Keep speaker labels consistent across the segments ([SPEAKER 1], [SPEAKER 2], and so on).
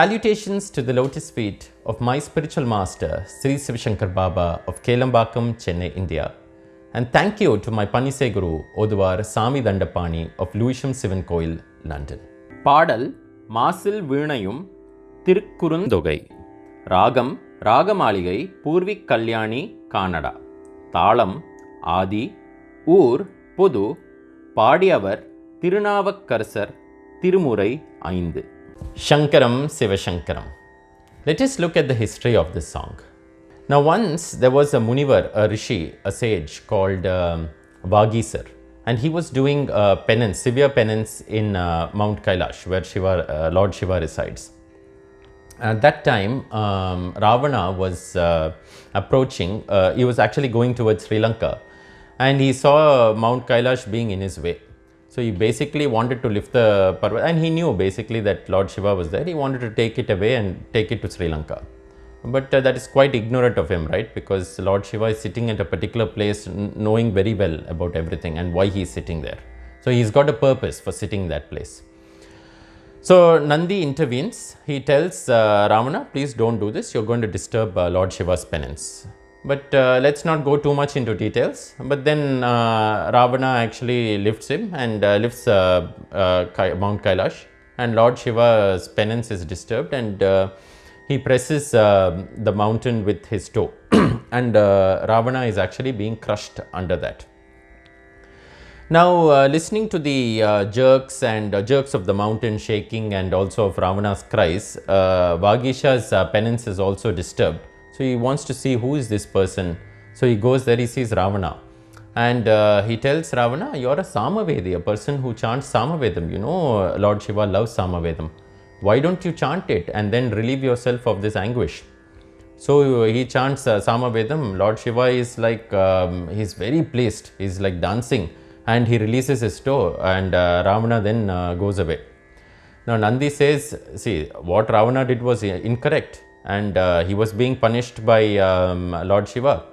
[SPEAKER 1] Salutations to the lotus feet of my spiritual master, Sri Siva Shankar Baba of Kelambakam, Chennai, India. And thank you to my Panise Guru, Oduvar Sami Dandapani of Lewisham Sivan Koil, London. Padal Maasil Veenaiyum Thirukkurundogai. Ragam Ragamaligai Purvik Kalyani Kannada. Thalam Adi Oor Pudu Padiyavar Thirunaavukkarasar Tirumurai 5. Shankaram, Siva Shankaram. Let us look at the history of this song. Now once there was a Munivar, a Rishi, a sage called Vagisar, and he was doing penance, severe penance in Mount Kailash where Shiva, Lord Shiva resides. At that time, Ravana was approaching, he was actually going towards Sri Lanka, and he saw Mount Kailash being in his way. So he basically wanted to lift the Parvat, and he knew basically that Lord Shiva was there. He wanted to take it away and take it to Sri Lanka. But that is quite ignorant of him, right? Because Lord Shiva is sitting at a particular place knowing very well about everything and why he is sitting there. So he's got a purpose for sitting that place. So Nandi intervenes. He tells Ravana, please don't do this. You're going to disturb Lord Shiva's penance. But let's not go too much into details. But then Ravana actually lifts him and lifts Mount Kailash, and Lord Shiva's penance is disturbed, and he presses the mountain with his toe and Ravana is actually being crushed under that. Now listening to the jerks of the mountain shaking and also of Ravana's cries, Vagisha's penance is also disturbed. So he wants to see who is this person. So he goes there, he sees Ravana, and he tells Ravana, you are a Samavedi, a person who chants Samavedam. You know, Lord Shiva loves Samavedam. Why don't you chant it and then relieve yourself of this anguish? So he chants Samavedam. Lord Shiva is like, he's very pleased, he's like dancing, and he releases his toe, and Ravana then goes away. Now Nandi says, see, what Ravana did was incorrect, and he was being punished by Lord Shiva.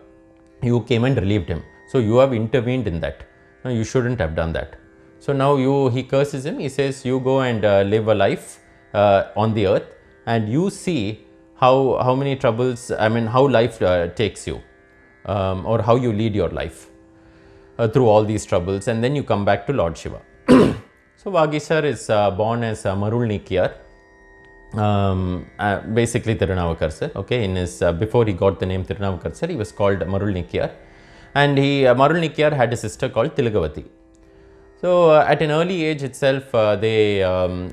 [SPEAKER 1] You came and relieved him. So you have intervened in that. No, you shouldn't have done that. So now he curses him. He says, you go and live a life on the earth, and you see how many troubles, how life takes you, or how you lead your life through all these troubles, and then you come back to Lord Shiva. So Vagisar is born as Marul Nikiyar. Basically Thirunaavukkarasar, okay, in his before he got the name Thirunaavukkarasar, he was called Marul Nikiyar, and Marul Nikiyar had a sister called Tilagavati. So at an early age itself they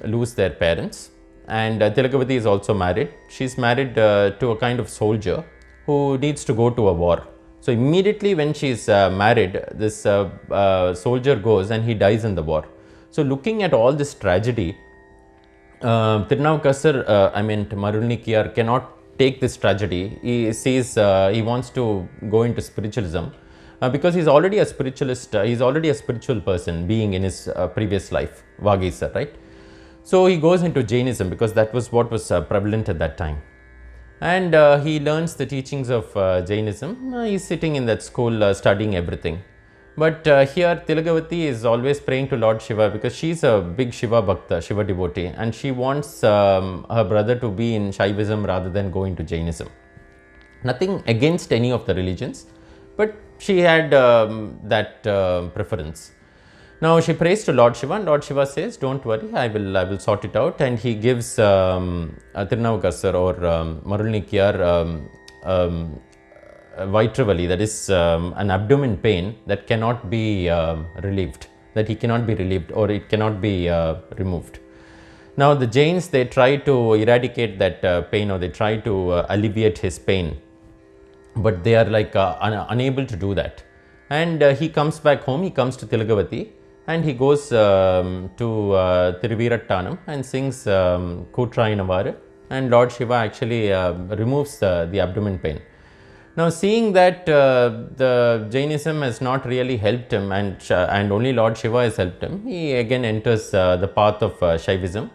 [SPEAKER 1] lose their parents, and Tilagavati is also married. She's married to a kind of soldier who needs to go to a war. So immediately when she's married, this soldier goes and he dies in the war. So looking at all this tragedy, Thirunaavukkarasar, Marul Nikiyar cannot take this tragedy. He says he wants to go into spiritualism because he's already a spiritualist, he's already a spiritual person being in his previous life, Vagisar, right? So he goes into Jainism because that was what was prevalent at that time. And he learns the teachings of Jainism. He's sitting in that school studying everything. But here Tilagavati is always praying to Lord Shiva because she's a big Shiva Bhakta, Shiva devotee, and she wants her brother to be in Shaivism rather than go into Jainism. Nothing against any of the religions, but she had that preference. Now she prays to Lord Shiva, and Lord Shiva says, don't worry, I will sort it out, and he gives Thirunaavukkarasar or Marul Nikiyar Vitravali, that is an abdomen pain that cannot be relieved, that he cannot be relieved or it cannot be removed. Now the Jains, they try to eradicate that pain, or they try to alleviate his pain, but they are like unable to do that. And he comes back home, he comes to Tilagavati, and he goes to Thiruvirattanam and sings Kootrainavaru, and Lord Shiva actually removes the abdomen pain. Now seeing that the Jainism has not really helped him, and only Lord Shiva has helped him, he again enters the path of Shaivism.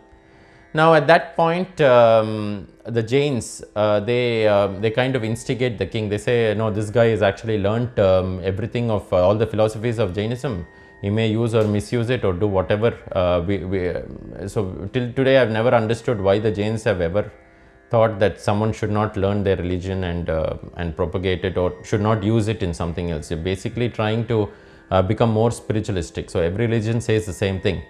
[SPEAKER 1] Now at that point the Jains, they kind of instigate the king. They say, no, this guy has actually learnt everything of all the philosophies of Jainism. He may use or misuse it or do whatever. So till today I've never understood why the Jains have ever thought that someone should not learn their religion and propagate it, or should not use it in something else. You're basically trying to become more spiritualistic. So every religion says the same thing.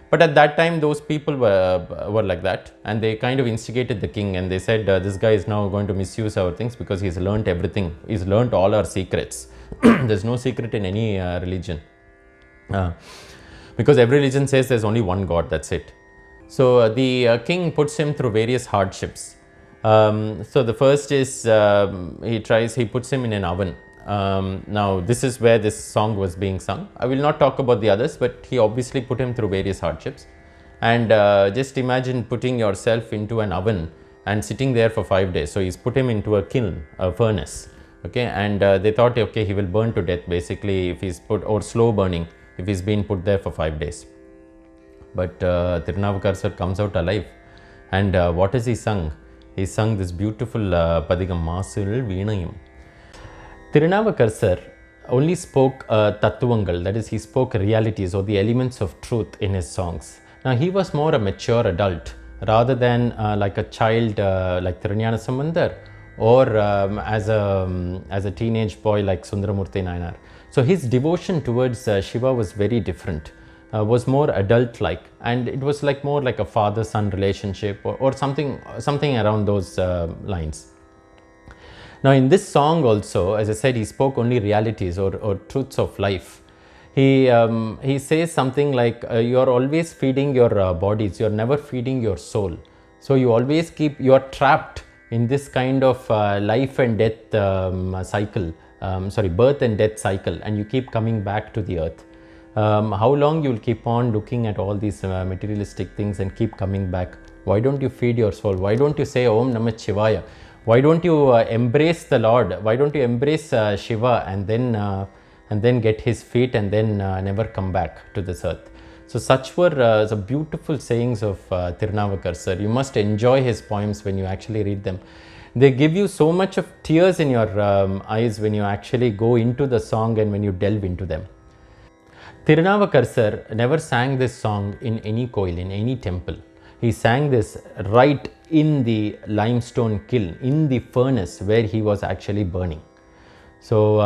[SPEAKER 1] But at that time, those people were like that, and they kind of instigated the king, and they said, this guy is now going to misuse our things because he's learnt everything. He's learnt all our secrets. There's no secret in any religion. Because every religion says there's only one God, that's it. So the king puts him through various hardships. So the first is he puts him in an oven. Now this is where this song was being sung. I will not talk about the others, but he obviously put him through various hardships. And just imagine putting yourself into an oven and sitting there for 5 days. So he's put him into a kiln, a furnace, okay, and they thought, okay, he will burn to death basically if he's put, or slow burning if he's been put there for 5 days. But Thirunaavukkarasar comes out alive, and what has he sung? He sung this beautiful padigam, Maasil Veenaiyum. Thirunaavukkarasar only spoke tattvangal, that is, he spoke realities or the elements of truth in his songs. Now he was more a mature adult rather than like a child like Thirunyana Sambandar, or as a teenage boy like Sundaramurti Nayanar. So his devotion towards Shiva was very different, was more adult-like, and it was like more like a father-son relationship, or something around those lines. Now in this song also, as I said, he spoke only realities or truths of life. He says something like, you are always feeding your bodies, you are never feeding your soul. So you always you are trapped in this kind of life and death cycle, birth and death cycle, and you keep coming back to the earth. How long you will keep on looking at all these materialistic things and keep coming back? Why don't you feed your soul? Why don't you say Om Namah Shivaya? Why don't you embrace the Lord? Why don't you embrace Shiva and then get his feet and then never come back to this earth? So such were the beautiful sayings of Thirunaavukkarasar. You must enjoy his poems when you actually read them. They give you so much of tears in your eyes when you actually go into the song and when you delve into them. Thirunaavukkarasar never sang this song in any koil, in any temple. He sang this right in the limestone kiln, in the furnace where he was actually burning. So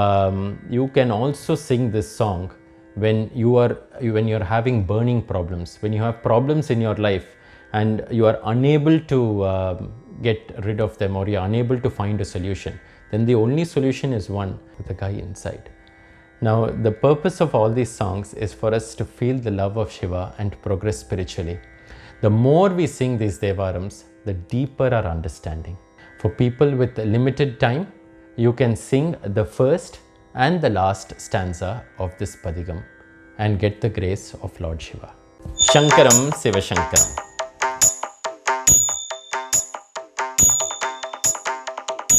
[SPEAKER 1] you can also sing this song when you're having burning problems, when you have problems in your life and you are unable to get rid of them, or you're unable to find a solution. Then the only solution is one, with the guy inside. Now the purpose of all these songs is for us to feel the love of Shiva and to progress spiritually. The more we sing these Thevarams, the deeper our understanding. For people with limited time, you can sing the first and the last stanza of this padigam and get the grace of Lord Shiva. Shankaram, Siva Shankaram.